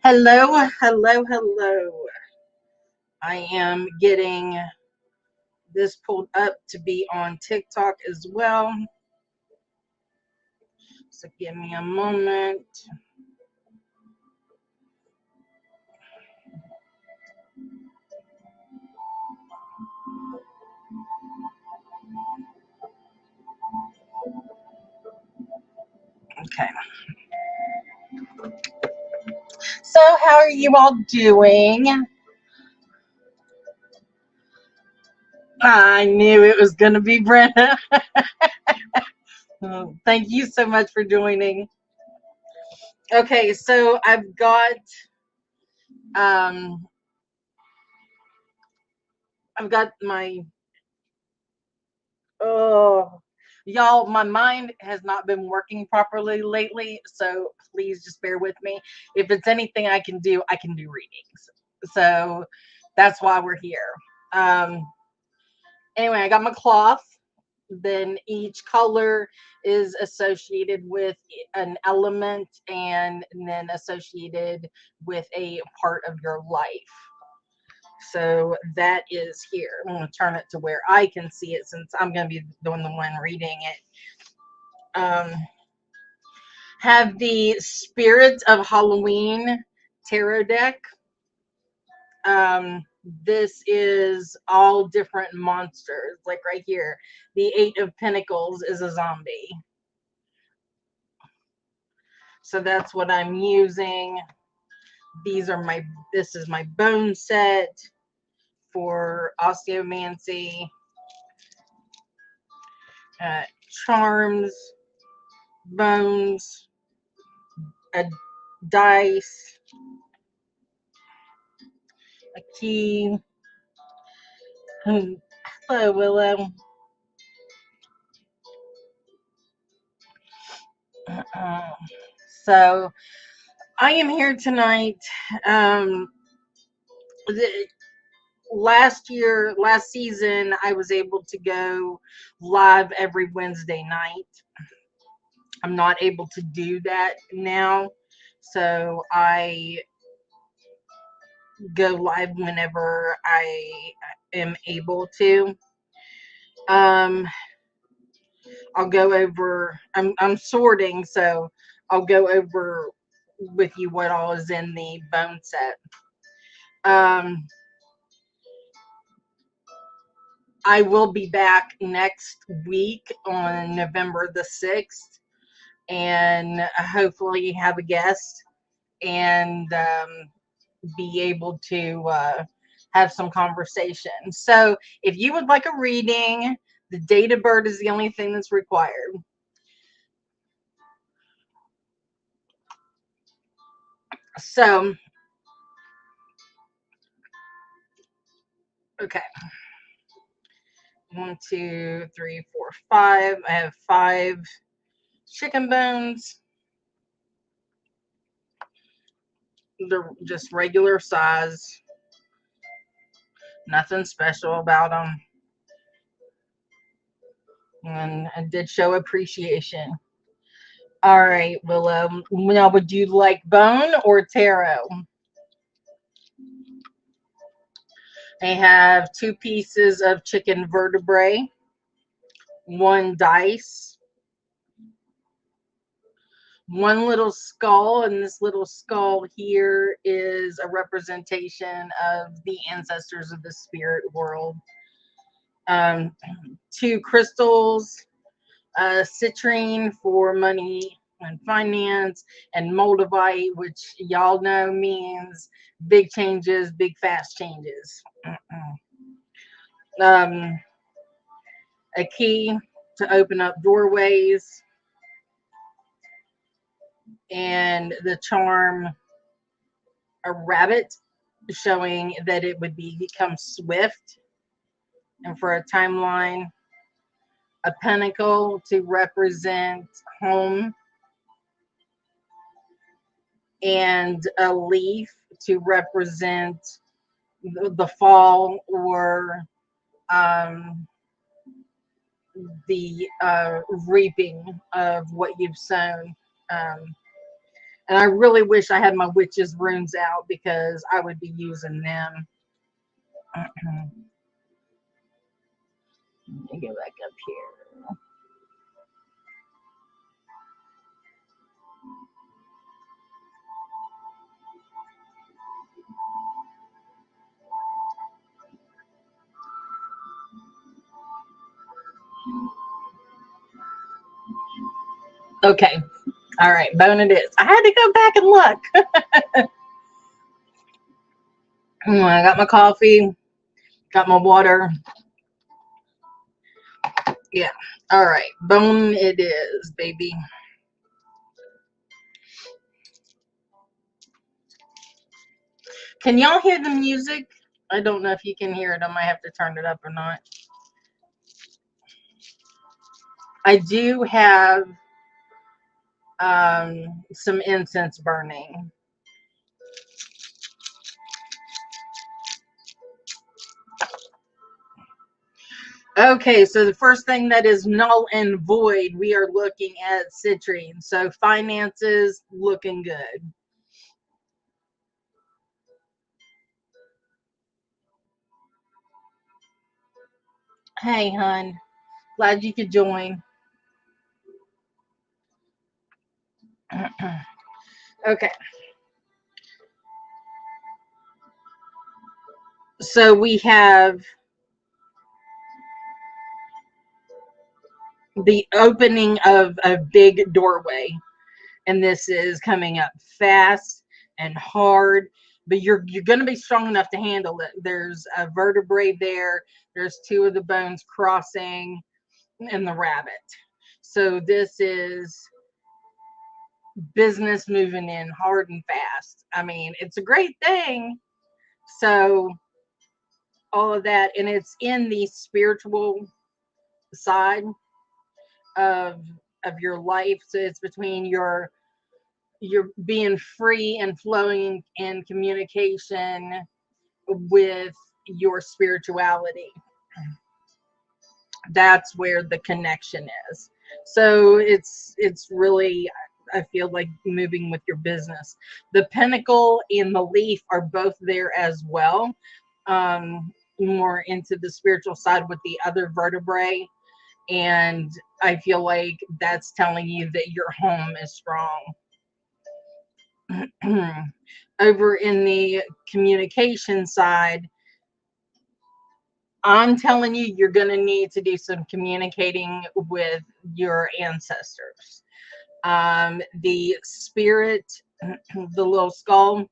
Hello, hello, hello. I am getting this pulled up to be on TikTok as well. So give me a moment. Okay. So how are you all doing? I knew it was going to be Brenda. Thank you so much for joining. Okay, so um I've got my oh y'all, my mind has not been working properly lately, so please just bear with me. If it's anything I can do readings. So that's why we're here. Um anyway, I got my cloth. Then each color is associated with an element and then associated with a part of your life. So that is here. I'm going to turn it to where I can see it since I'm going to be doing the one reading it. Have the Spirit of Halloween tarot deck. This is all different monsters. Like right here, the Eight of Pentacles is a zombie. So that's what I'm using. This is my bone set for osteomancy. Charms, bones, a dice, a key. Hello, Willow. So I am here tonight. Um, last season, I was able to go live every Wednesday night. I'm not able to do that now, so I go live whenever I am able to. Um, I'll go over. I'm sorting, so I'll go over with you what all is in the bone set. Um, I will be back next week on November the 6th and hopefully have a guest and be able to have some conversation. So if you would like a reading, the date of birth is the only thing that's required. So, okay. 1, 2, 3, 4, 5. I have 5 chicken bones. They're just regular size. Nothing special about them. And I did show appreciation. All right, Willow. Now, would you like bone or tarot? I have 2 pieces of chicken vertebrae, 1 dice, 1 little skull, and this little skull here is a representation of the ancestors of the spirit world. 2 crystals, citrine for money and finance, and moldavite, which y'all know means big changes, big fast changes. um, a key to open up doorways, and the charm, a rabbit, showing that it would become swift, and for a timeline, a pentacle to represent home, and a leaf to represent the fall or um, the reaping of what you've sown. Um, And I really wish I had my witches runes out because I would be using them. Let me go back up here. Okay. All right. Bone it is. I had to go back and look. I got my coffee, got my water. Yeah. All right. Bone it is, baby. Can y'all hear the music? I don't know if you can hear it. I might have to turn it up or not. I do have some incense burning. Okay, so the first thing that is null and void, we are looking at citrine. So finances looking good. Hey, hun. Glad you could join. Okay. So we have the opening of a big doorway, and this is coming up fast and hard, but you're going to be strong enough to handle it. There's a vertebrae there. There's two of the bones crossing and the rabbit. So this is business moving in hard and fast. I mean, it's a great thing. So all of that, and it's in the spiritual side of your life. So it's between your being free and flowing in communication with your spirituality. That's where the connection is. So it's really, I feel like, moving with your business. The pentacle and the leaf are both there as well. More into the spiritual side with the other vertebrae, and I feel like that's telling you that your home is strong. Over in the communication side, I'm telling you, you're going to need to do some communicating with your ancestors. The spirit, the little skull,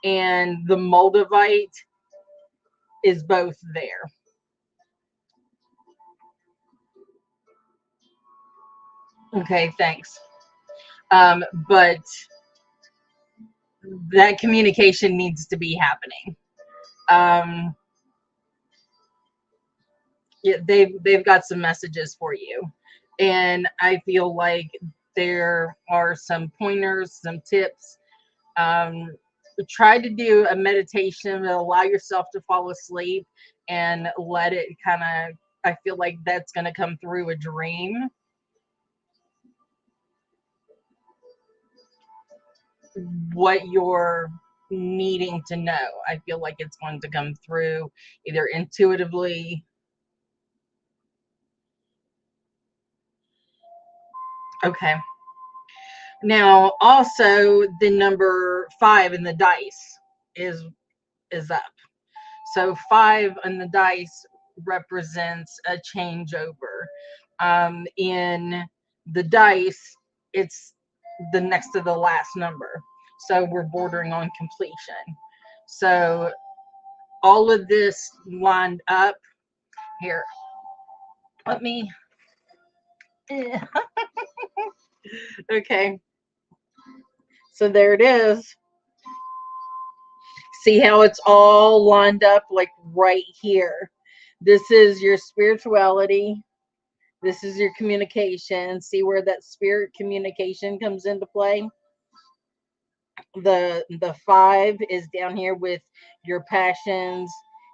and the Moldavite is both there. Okay, thanks. But that communication needs to be happening. Um, yeah, they've got some messages for you, and I feel like there are some pointers, some tips. Um, Try to do a meditation to allow yourself to fall asleep and let it kind of. I feel like that's going to come through a dream. What you're needing to know, I feel like it's going to come through either intuitively. Okay. Now, also the number 5 in the dice is up. So 5 on the dice represents a changeover. In the dice, it's the next to the last number. So we're bordering on completion. So all of this lined up here. Let me. Okay. So there it is. See how it's all lined up like right here. This is your spirituality. This is your communication. See where that spirit communication comes into play? The 5 is down here with your passions,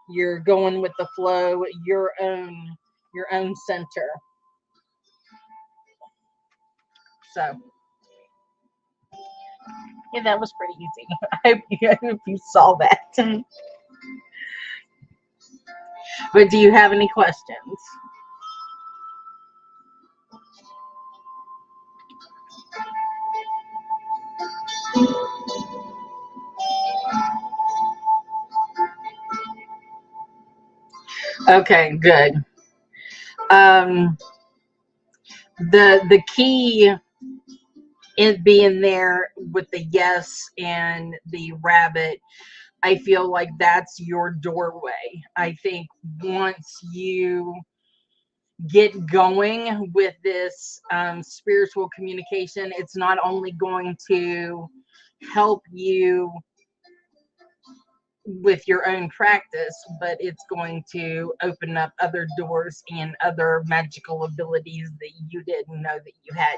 you're going with the flow, your own center. So Yeah, that was pretty easy. I hope you saw that. But do you have any questions? Okay, good. Um, the key in being there with the yes and the rabbit, I feel like that's your doorway. I think once you get going with this spiritual communication, it's not only going to help you with your own practice, but it's going to open up other doors and other magical abilities that you didn't know that you had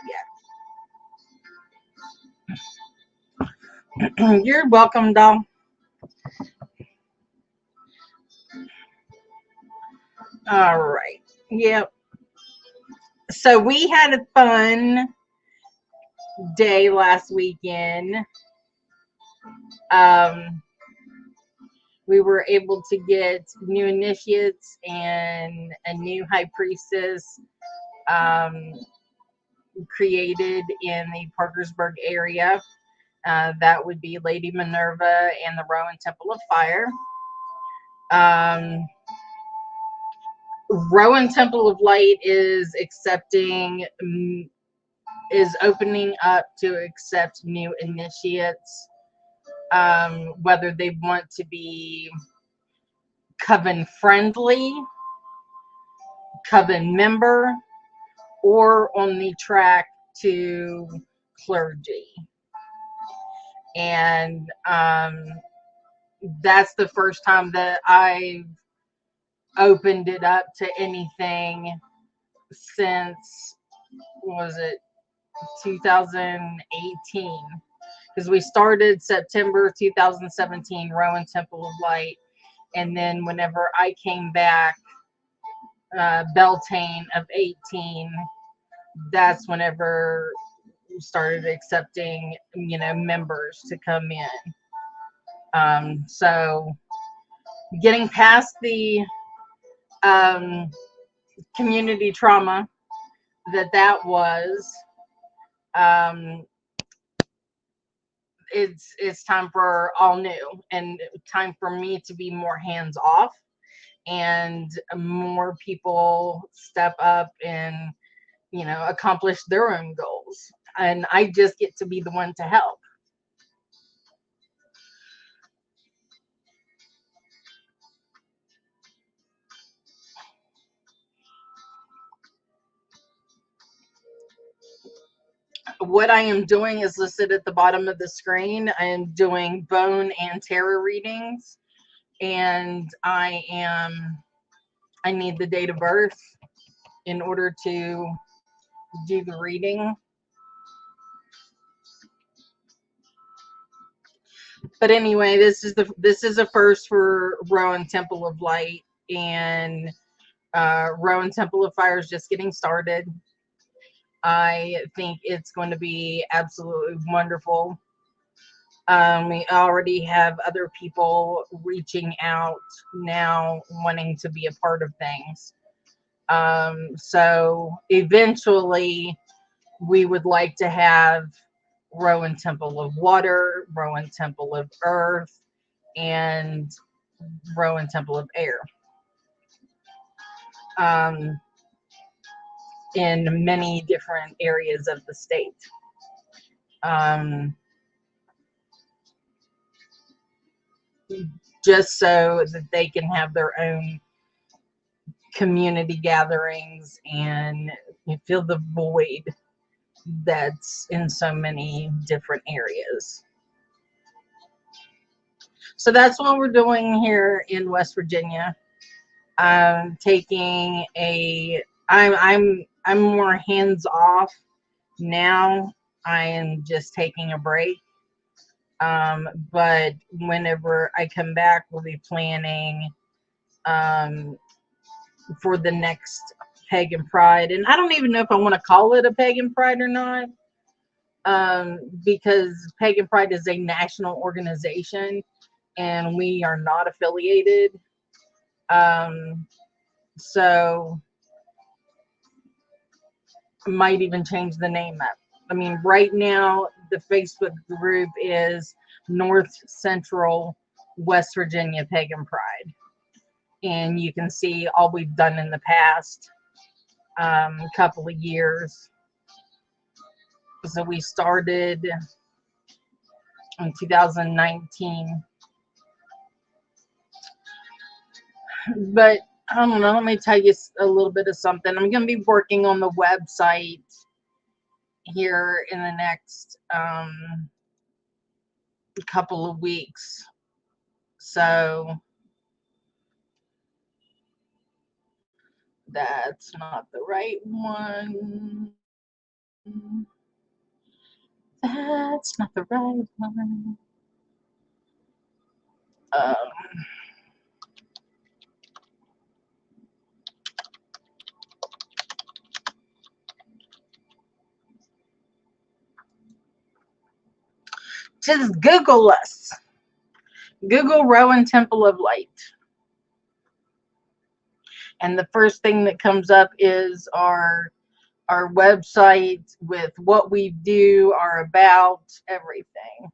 yet. You're welcome, doll. All right. Yep. So we had a fun day last weekend. Um, we were able to get new initiates and a new high priestess um, created in the Parkersburg area. That would be Lady Minerva and the Rowan Temple of Fire. Um, Rowan Temple of Light is opening up to accept new initiates, whether they want to be coven friendly, coven member, or on the track to clergy. And that's the first time that I've opened it up to anything since, was it 2018? Because we started September 2017, Rowan Temple of Light, and then whenever I came back, Beltane of 18, that's whenever we started accepting, members to come in. So getting past the community trauma that was, it's time for all new and time for me to be more hands off and more people step up and accomplish their own goals, and I just get to be the one to help. What I am doing is listed at the bottom of the screen. I am doing bone and tarot readings, and I need the date of birth in order to do the reading. But anyway, this is a first for Rowan Temple of Light, and Rowan Temple of Fire is just getting started. I think it's going to be absolutely wonderful. We already have other people reaching out now wanting to be a part of things. So eventually we would like to have Rowan Temple of Water, Rowan Temple of Earth, and Rowan Temple of Air. In many different areas of the state. Just so that they can have their own community gatherings and fill the void that's in so many different areas. So that's what we're doing here in West Virginia. I'm taking I'm more hands off now. I am just taking a break. But whenever I come back, we'll be planning for the next Pagan Pride. And I don't even know if I want to call it a Pagan Pride or not. because Pagan Pride is a national organization and we are not affiliated. So I might even change the name up. I mean, right now the Facebook group is North Central West Virginia Pagan Pride, and you can see all we've done in the past couple of years. So we started in 2019, but I don't know. Let me tell you a little bit of something. I'm going to be working on the website here in the next couple of weeks. So that's not the right one. That's not the right one. Um, just Google us. Google Rowan Temple of Light. And the first thing that comes up is our website with what we do, our about, everything.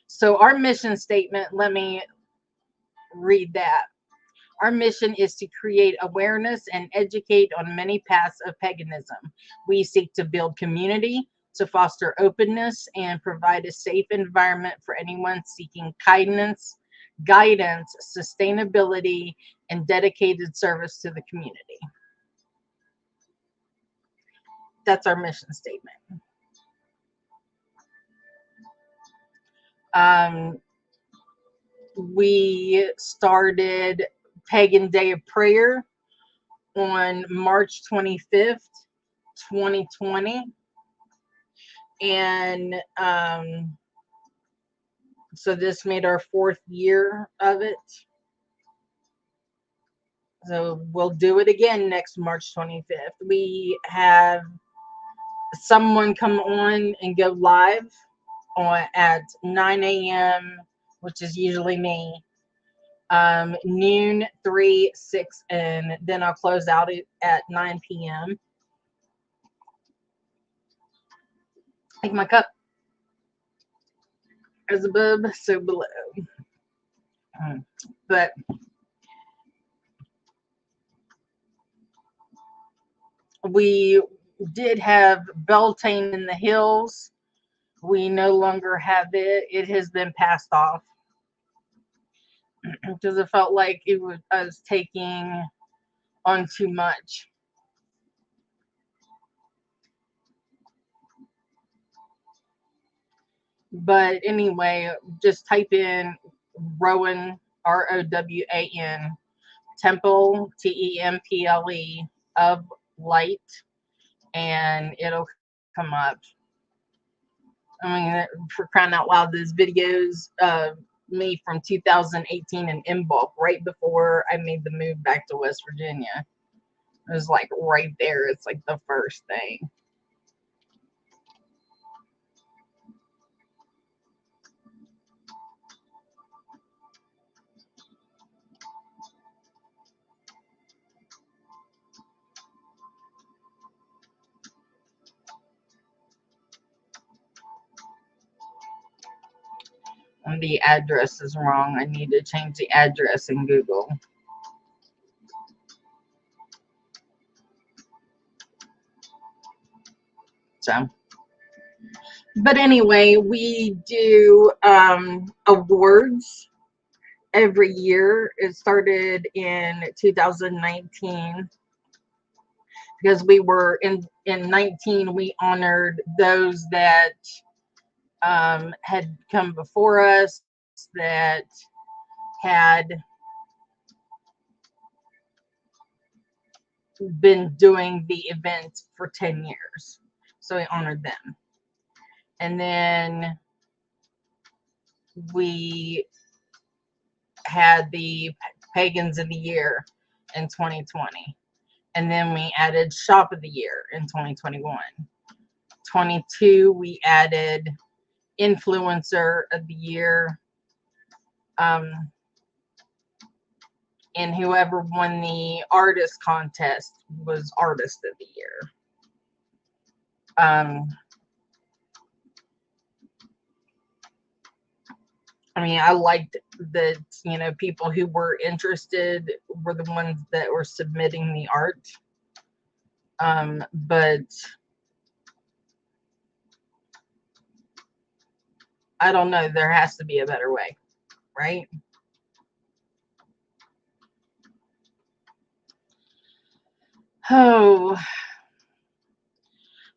So our mission statement, let me read that. Our mission is to create awareness and educate on many paths of paganism. We seek to build community, to foster openness, and provide a safe environment for anyone seeking kindness, guidance, sustainability, and dedicated service to the community. That's our mission statement. We started Pagan Day of Prayer on March 25th, 2020. And so this made our 4th year of it. So we'll do it again next March 25th. We have someone come on and go live at 9 a.m., which is usually me, noon, 3, 6, and then I'll close out at 9 p.m. Take my cup. As above, so below. But we did have Beltane in the Hills. We no longer have it. It has been passed off because it felt like I was taking on too much. But anyway, just type in Rowan, Rowan, Temple, Temple, of Light, and it'll come up. I mean, for crying out loud, those videos me from 2018 in bulk, right before I made the move back to West Virginia. It was like right there. It's like the first thing. And the address is wrong. I need to change the address in Google. So, but anyway, we do awards every year. It started in 2019 because we were in 19. We honored those that had come before us, that had been doing the event for 10 years. So we honored them. And then we had the Pagans of the Year in 2020. And then we added Shop of the Year in 2021. 22, we added Influencer of the Year. And whoever won the artist contest was Artist of the Year. I mean, I liked that, you know, people who were interested were the ones that were submitting the art. But I don't know. There has to be a better way, right? Oh,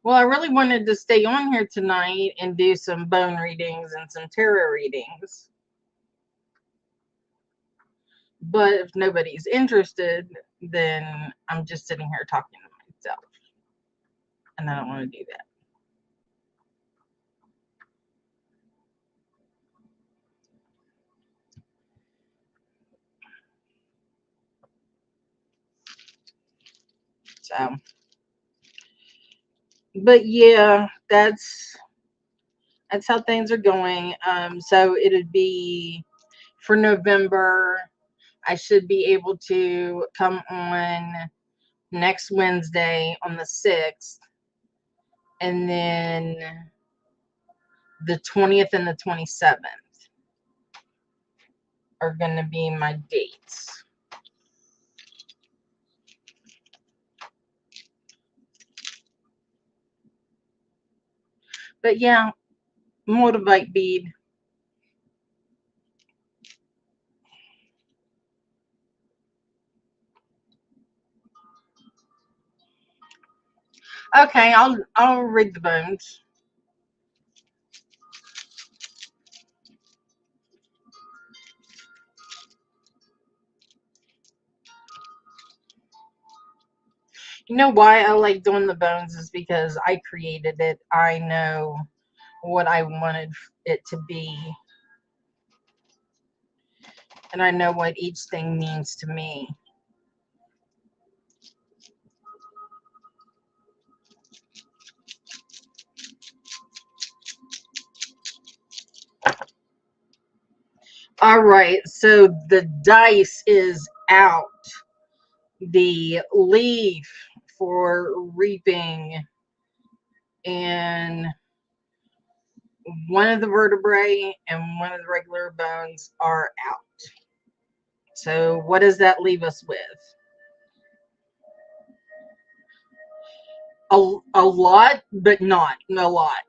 well, I really wanted to stay on here tonight and do some bone readings and some tarot readings. But if nobody's interested, then I'm just sitting here talking to myself. And I don't want to do that. So, but yeah, that's how things are going. So it'd be for November. I should be able to come on next Wednesday on the 6th, and then the 20th and the 27th are going to be my dates. But yeah, motivate bead. Okay, I'll read the bones. You know why I like doing the bones is because I created it. I know what I wanted it to be. And I know what each thing means to me. All right, so the dice is out. The leaf for reaping, and one of the vertebrae and one of the regular bones are out. So what does that leave us with? A lot, but not a lot.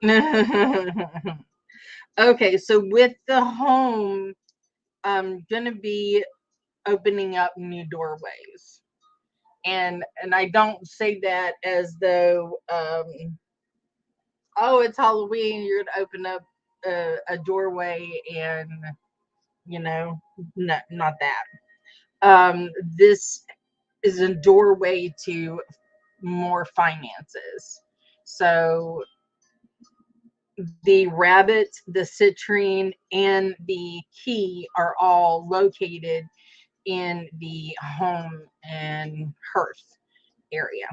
Okay, so with the home, I'm gonna be opening up new doorways, and I don't say that as though oh, it's Halloween, you're gonna open up a doorway, and you know, no, not that. This is a doorway to more finances. So the rabbit, the citrine, and the key are all located in the home and hearth area.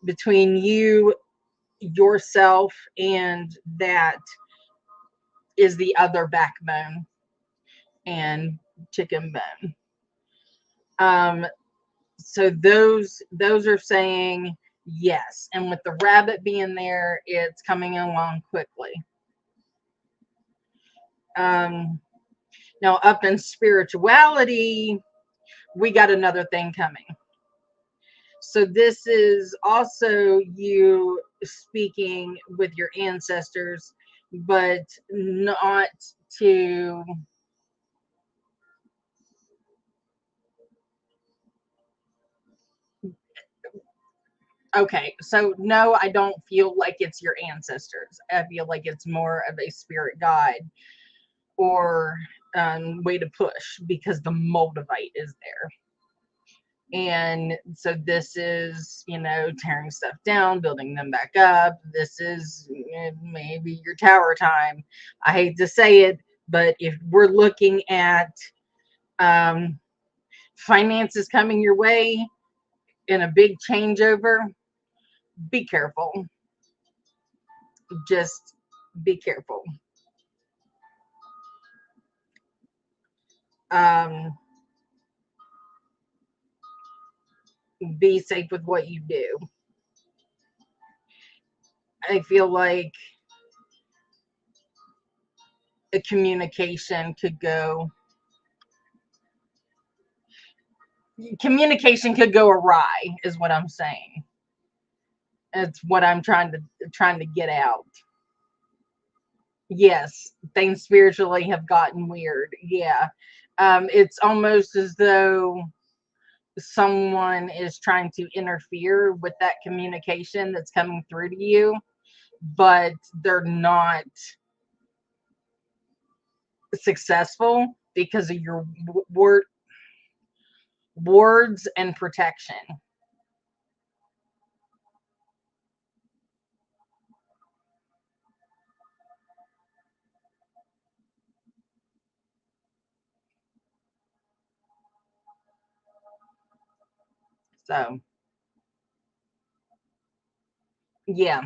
Between you, yourself, and that is the other backbone and chicken bone. So those are saying yes, and with the rabbit being there, it's coming along quickly. Now up in spirituality, we got another thing coming. So this is also you speaking with your ancestors, but not to okay, so no, I don't feel like it's your ancestors. I feel like it's more of a spirit guide or way to push because the moldavite is there. And so this is, you know, tearing stuff down, building them back up. This is maybe your tower time. I hate to say it, But if we're looking at um, finances coming your way in a big changeover, be careful. Just be careful. Um, be safe with what you do. I feel like a communication could go awry is what I'm saying. It's what I'm trying to get out. Yes, things spiritually have gotten weird. Yeah. It's almost as though someone is trying to interfere with that communication that's coming through to you, but they're not successful because of your words and protection. So, yeah,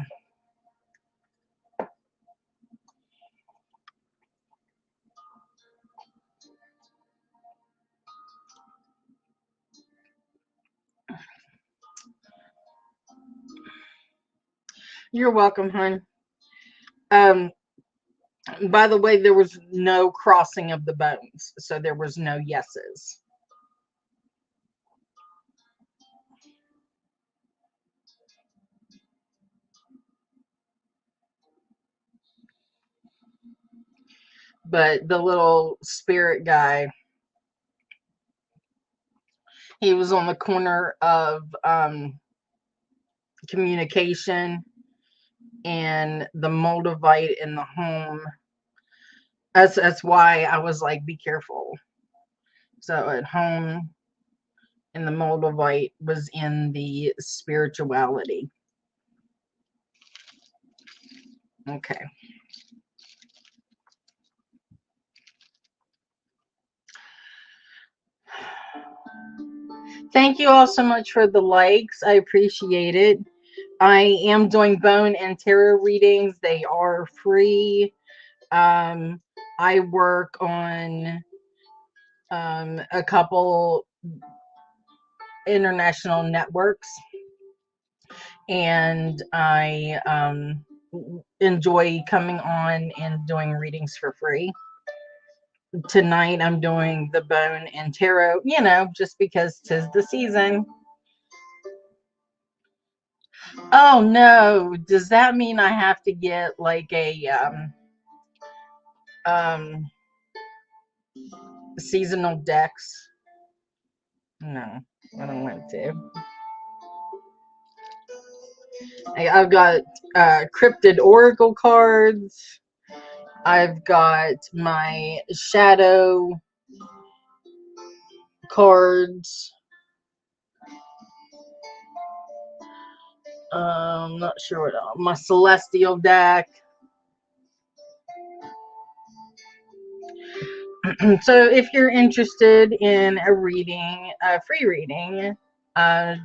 you're welcome, hon. Um, by the way, there was no crossing of the bones, so there was no yeses. But the little spirit guy, he was on the corner of communication and the Moldavite in the home. That's why I was like, be careful. So at home, and the Moldavite was in the spirituality. Okay. Thank you all so much for the likes. I appreciate it. I am doing bone and tarot readings. They are free. Um, I work on a couple international networks, and I enjoy coming on and doing readings for free. Tonight I'm doing the bone and tarot, just because 'tis the season. Oh no, does that mean I have to get like a um seasonal decks? No, I don't want to. I've got cryptid oracle cards. I've got my shadow cards. Not sure what else. My celestial deck. So if you're interested in a reading, a free reading,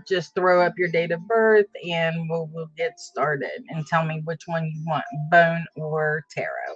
just throw up your date of birth and we'll get started, and tell me which one you want, bone or tarot.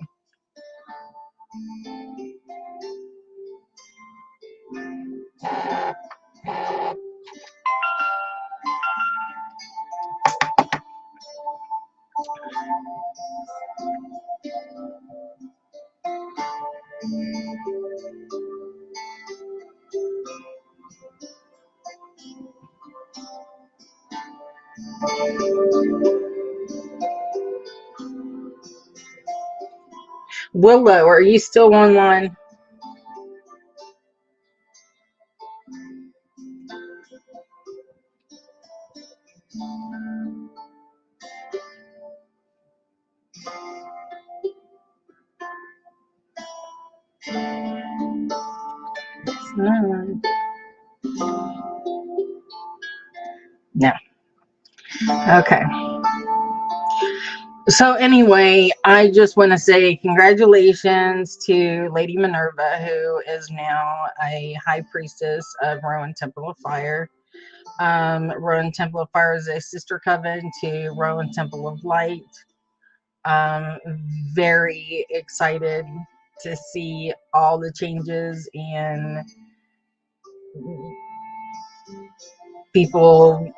Willow, are you still online? Mm, no. Okay. So anyway, I just want to say congratulations to Lady Minerva, who is now a high priestess of Rowan Temple of Fire. Rowan Temple of Fire is a sister coven to Rowan Temple of Light. Um, Very excited to see all the changes and people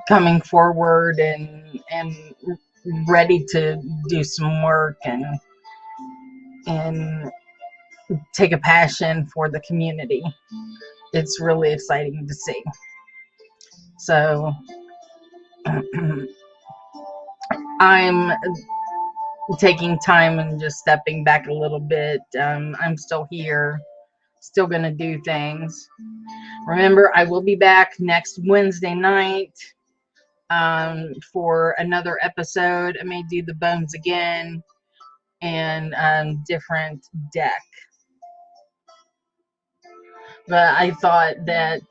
coming forward and ready to do some work and take a passion for the community. It's really exciting to see. So I'm taking time and just stepping back a little bit. I'm still here, still gonna do things. Remember, I will be back next Wednesday night for another episode. I may do the bones again and different deck. But I thought that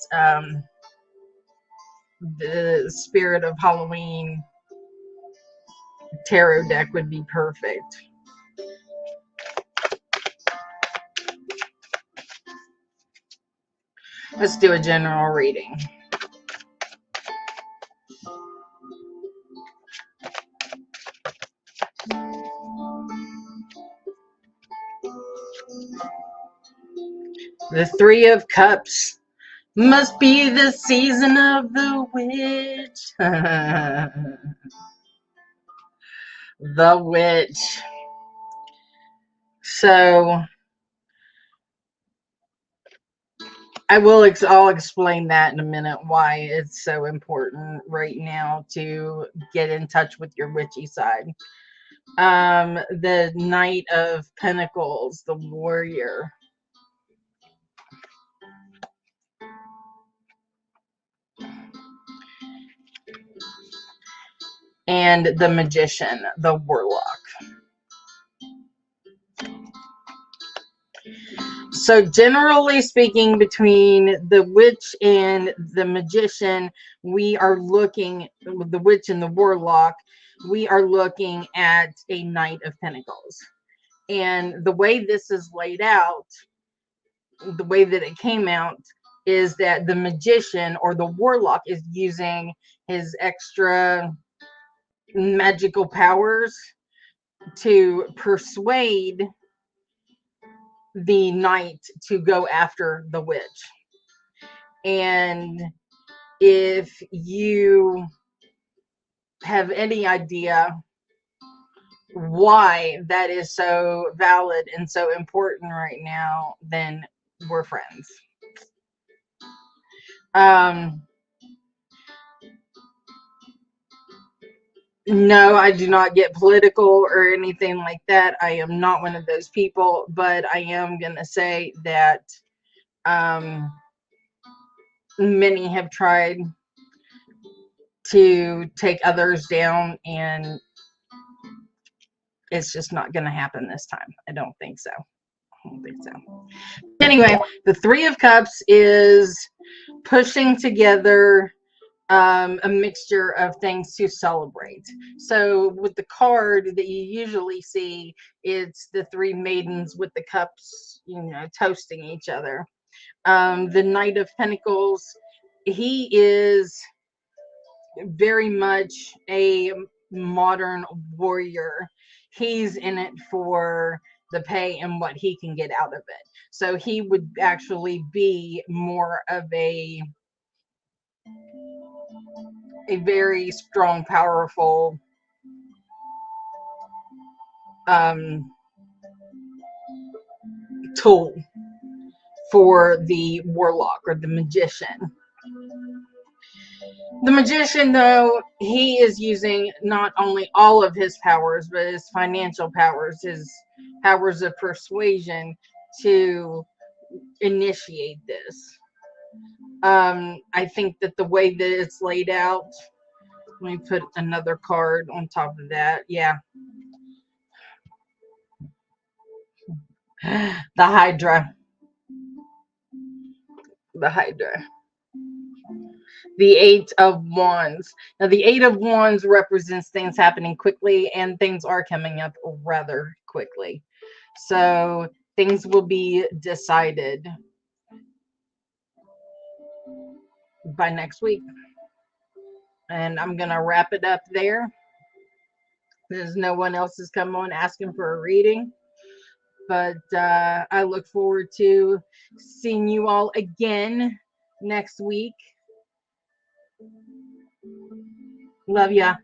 the Spirit of Halloween tarot deck would be perfect. Let's do a general reading. The Three of Cups. Must be the season of the witch. The witch. So I'll explain that in a minute why it's so important right now to get in touch with your witchy side. The Knight of Pentacles, the warrior. And the Magician, the warlock. So generally speaking, between the witch and the magician, we are looking, the witch and the warlock, we are looking at a Knight of Pentacles. And the way this is laid out, the way that it came out, is that the magician or the warlock is using his extra magical powers to persuade the knight to go after the witch. And if you have any idea why that is so valid and so important right now, then we're friends. No, I do not get political or anything like that. I am not one of those people, but I am going to say that many have tried to take others down, and it's just not going to happen this time. I don't think so. Anyway, the Three of Cups is pushing together a mixture of things to celebrate. So with the card that you usually see, it's the three maidens with the cups, toasting each other. The Knight of Pentacles, he is very much a modern warrior. He's in it for the pay and what he can get out of it. So he would actually be more of a very strong, powerful tool for the warlock or the magician. The magician, though, he is using not only all of his powers, but his financial powers, his powers of persuasion to initiate this. I think that the way that it's laid out, let me put another card on top of that. Yeah. The Hydra. The Hydra. the Eight of Wands. Now, the Eight of Wands represents things happening quickly, and things are coming up rather quickly. So things will be decided by next week. And I'm going to wrap it up there. There's no one else has come on asking for a reading. But I look forward to seeing you all again next week. Love ya.